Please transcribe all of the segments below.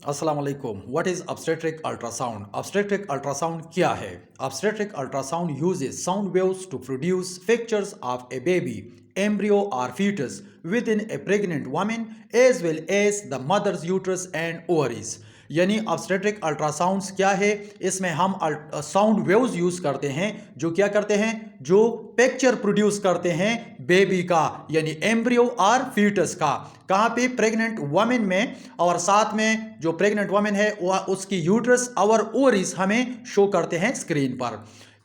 अस्सलाम वालेकुम। What is obstetric ultrasound? Obstetric ultrasound क्या है? Obstetric ultrasound uses sound waves to produce pictures of a baby, embryo or fetus within a pregnant woman as well as the mother's uterus and ovaries। यानी obstetric ultrasounds क्या है? इसमें हम sound waves use करते हैं जो क्या करते हैं, जो पिक्चर प्रोड्यूस करते हैं बेबी का यानी एम्ब्रियो और फीटस का। कहाँ पे? प्रेग्नेंट वुमेन में, और साथ में जो प्रेग्नेंट वुमेन है वह उसकी यूट्रस और ओवरीज हमें शो करते हैं स्क्रीन पर।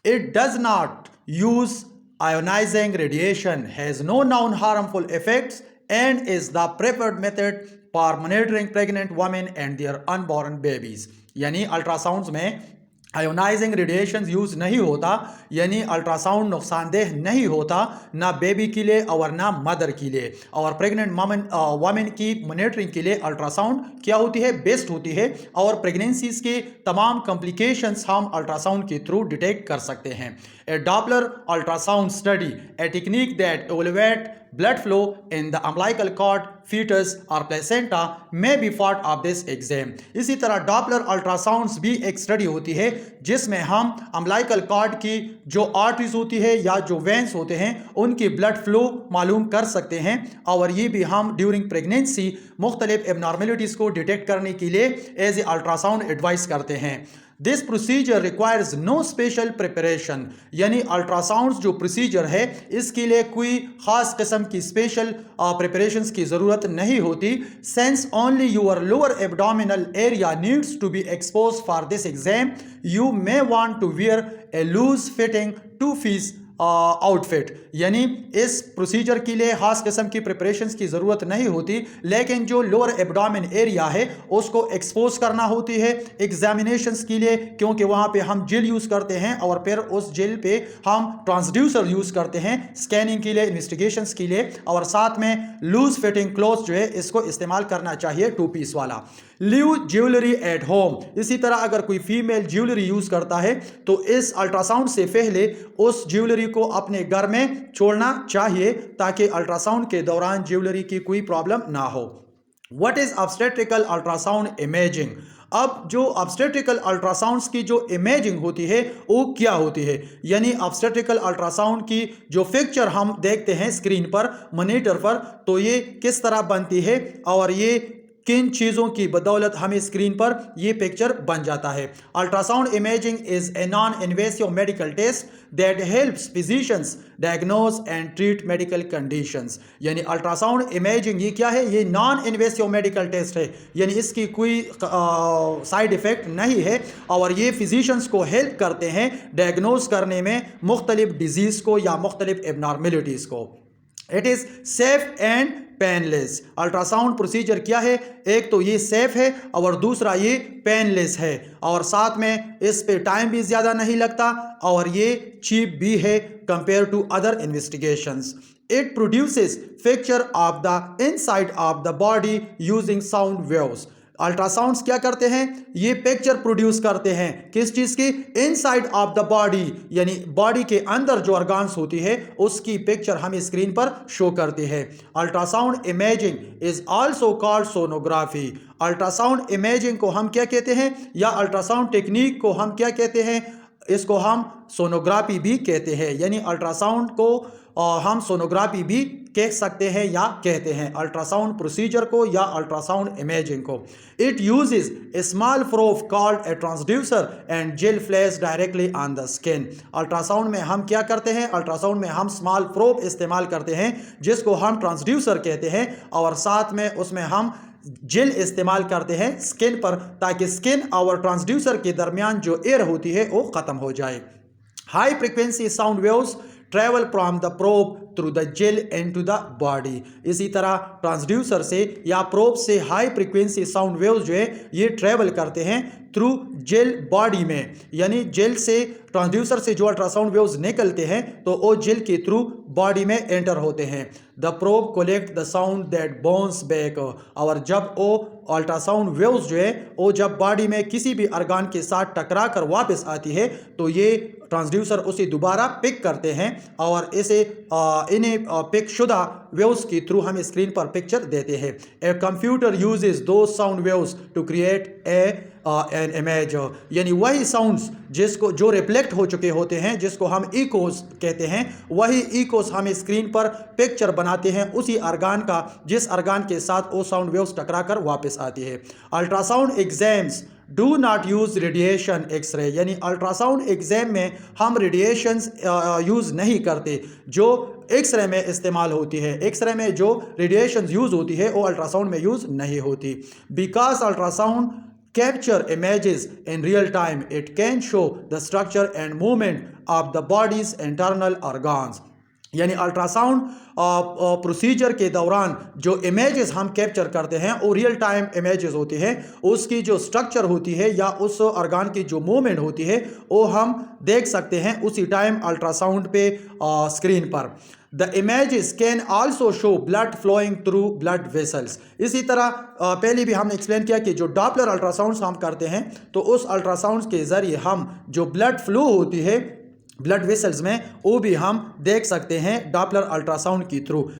It does not use ionizing radiation, has no known harmful effects, and is the preferred method for monitoring pregnant women and their unborn babies। यानी अल्ट्रासाउंड्स में आयोनाइजिंग रेडिएशन यूज नहीं होता, यानी ultrasound नुकसानदेह नहीं होता ना बेबी के लिए और ना मदर के लिए। और प्रेग्नेंट वुमेन की मॉनिटरिंग के लिए अल्ट्रासाउंड क्या होती है? बेस्ट होती है। और प्रेगनेंसीज के तमाम कॉम्प्लिकेशंस हम अल्ट्रासाउंड के थ्रू डिटेक्ट कर सकते हैं। A Doppler ultrasound study, a technique that evaluate blood flow in the umbilical cord, fetus or placenta may be part of this exam। इसी तरह डॉपलर अल्ट्रासाउंड्स भी एक स्टडी होती है जिसमें हम अम्बिलाइकल कॉर्ड की जो आर्टरीज होती है या जो वेन्स होते हैं उनकी ब्लड फ्लो मालूम कर सकते हैं। और ये भी हम ड्यूरिंग प्रेगनेंसी मुख्तलिफ एबनॉर्मेलिटीज़ को डिटेक्ट करने के लिए एज ए अल्ट्रासाउंड एडवाइस करते हैं। This procedure requires no special preparation, यानी अल्ट्रासाउंड जो प्रोसीजर है इसके लिए कोई खास किस्म की स्पेशल प्रिपरेशंस की ज़रूरत नहीं होती। Since only your lower abdominal area needs to be expose for this exam, you may want to wear a loose fitting two piece outfit. यानी इस प्रोसीजर के लिए खास किस्म की प्रिपरेशंस की ज़रूरत नहीं होती, लेकिन जो लोअर एब्डोमेन एरिया है उसको एक्सपोज करना होती है एग्जामिनेशंस के लिए, क्योंकि वहाँ पे हम जेल यूज़ करते हैं और फिर उस जेल पे हम ट्रांसड्यूसर यूज़ करते हैं स्कैनिंग के लिए, इन्वेस्टिगेशंस के लिए। और साथ में लूज फिटिंग क्लोथ जो है इसको इस्तेमाल करना चाहिए 2 पीस वाला। लीव ज्वेलरी एट होम, इसी तरह अगर कोई फीमेल ज्वेलरी यूज़ करता है तो इस अल्ट्रासाउंड से पहले उस ज्वेलरी को अपने घर में छोड़ना चाहिए ताकि अल्ट्रासाउंड के दौरान ज्वेलरी की कोई प्रॉब्लम ना हो। What is obstetrical ultrasound imaging? अब जो ऑब्स्टेट्रिकल अल्ट्रासाउंड्स की जो इमेजिंग होती है वो क्या होती है? यानी ऑब्स्टेट्रिकल अल्ट्रासाउंड की जो पिक्चर हम देखते हैं स्क्रीन पर, मॉनिटर पर, तो ये किस तरह बनती है और ये किन चीज़ों की बदौलत हमें स्क्रीन पर ये पिक्चर बन जाता है। Ultrasound imaging is a non invasive medical test that helps physicians diagnose and treat medical conditions. यानी अल्ट्रासाउंड इमेजिंग ये क्या है? ये नॉन इन्वेसिव मेडिकल टेस्ट है, यानी इसकी कोई साइड इफ़ेक्ट नहीं है और ये फिजिशियंस को हेल्प करते हैं डायग्नोज करने में मुख्तलिफ डिजीज़ को या मुख्तलिफ एबनॉर्मेलिटीज़ को। It is safe and painless. Ultrasound procedure क्या है? एक तो ये सेफ है और दूसरा ये पेनलेस है, और साथ में इस पे टाइम भी ज़्यादा नहीं लगता और ये चीप भी है compare to other investigations. It produces picture of the inside of the body using sound waves. Ultrasounds क्या करते हैं? ये पिक्चर प्रोड्यूस करते हैं किस चीज़ की? इनसाइड ऑफ द बॉडी, यानी बॉडी के अंदर जो ऑर्गन्स होती है उसकी पिक्चर हमें स्क्रीन पर शो करती है। Ultrasound imaging is also called sonography. Ultrasound imaging को हम क्या कहते हैं, या अल्ट्रासाउंड टेक्निक को हम क्या कहते हैं? इसको हम सोनोग्राफी भी कहते हैं, यानी अल्ट्रासाउंड को हम सोनोग्राफी भी कह सकते हैं या कहते हैं अल्ट्रासाउंड प्रोसीजर को या अल्ट्रासाउंड इमेजिंग को। It uses a small probe called a transducer and gel flash directly on the skin. Ultrasound में हम क्या करते हैं? अल्ट्रासाउंड में हम स्मॉल प्रोब इस्तेमाल करते हैं जिसको हम ट्रांसड्यूसर कहते हैं, और साथ में उसमें हम जेल इस्तेमाल करते हैं स्किन पर, ताकि स्किन और ट्रांसड्यूसर के दरमियान जो एयर होती है वो ख़त्म हो जाए। High frequency sound waves travel from the probe through the gel into the body. इसी तरह ट्रांसड्यूसर से या प्रोब से हाई फ्रिक्वेंसी साउंड वेव्स जो है ये ट्रेवल करते हैं थ्रू जेल बॉडी में, यानी जेल से ट्रांसड्यूसर से जो अल्ट्रासाउंड वेव्स निकलते हैं तो वो जेल के थ्रू बॉडी में एंटर होते हैं। The probe collect the sound that bounce back, और जब वो अल्ट्रासाउंड वेव्स जो है वो जब बॉडी में किसी भी अर्गान के साथ टकरा कर वापस आती है तो ये ट्रांसड्यूसर उसे दोबारा पिक करते हैं और इसे इन्हें पिक शुदा वेव्स के थ्रू हमें स्क्रीन पर पिक्चर देते हैं। A computer uses those sound waves to create an image, यानी वही साउंड्स जिसको जो रिफ्लेक्ट हो चुके होते हैं जिसको हम इकोस कहते हैं, वही इकोस हमें स्क्रीन पर पिक्चर बनाते हैं उसी अर्गान का जिस अर्गान के साथ वो साउंड वेव्स टकरा कर वापस आती है। Ultrasound exams do not use radiation x-ray, यानी अल्ट्रासाउंड एग्जाम में हम रेडिएशंस यूज़ नहीं करते जो एक्सरे में इस्तेमाल होती है। एक्सरे में जो रेडिएशन यूज़ होती है वो अल्ट्रासाउंड में यूज़ नहीं होती। Because ultrasound capture images in real time, it can show the structure and movement of the body's internal organs, यानी अल्ट्रासाउंड प्रोसीजर के दौरान जो इमेजेस हम कैप्चर करते हैं वो रियल टाइम इमेजेस होती हैं, उसकी जो स्ट्रक्चर होती है या उस ऑर्गन की जो मूवमेंट होती है वो हम देख सकते हैं उसी टाइम अल्ट्रासाउंड पे स्क्रीन पर। The images can also show blood flowing through blood vessels. इसी तरह पहले भी हमने एक्सप्लेन किया कि जो डॉपलर अल्ट्रासाउंड्स हम करते हैं तो उस अल्ट्रासाउंड्स के ज़रिए हम जो ब्लड फ्लो होती है ब्लड वेसल्स में वो भी हम देख सकते हैं डॉपलर अल्ट्रासाउंड के थ्रू।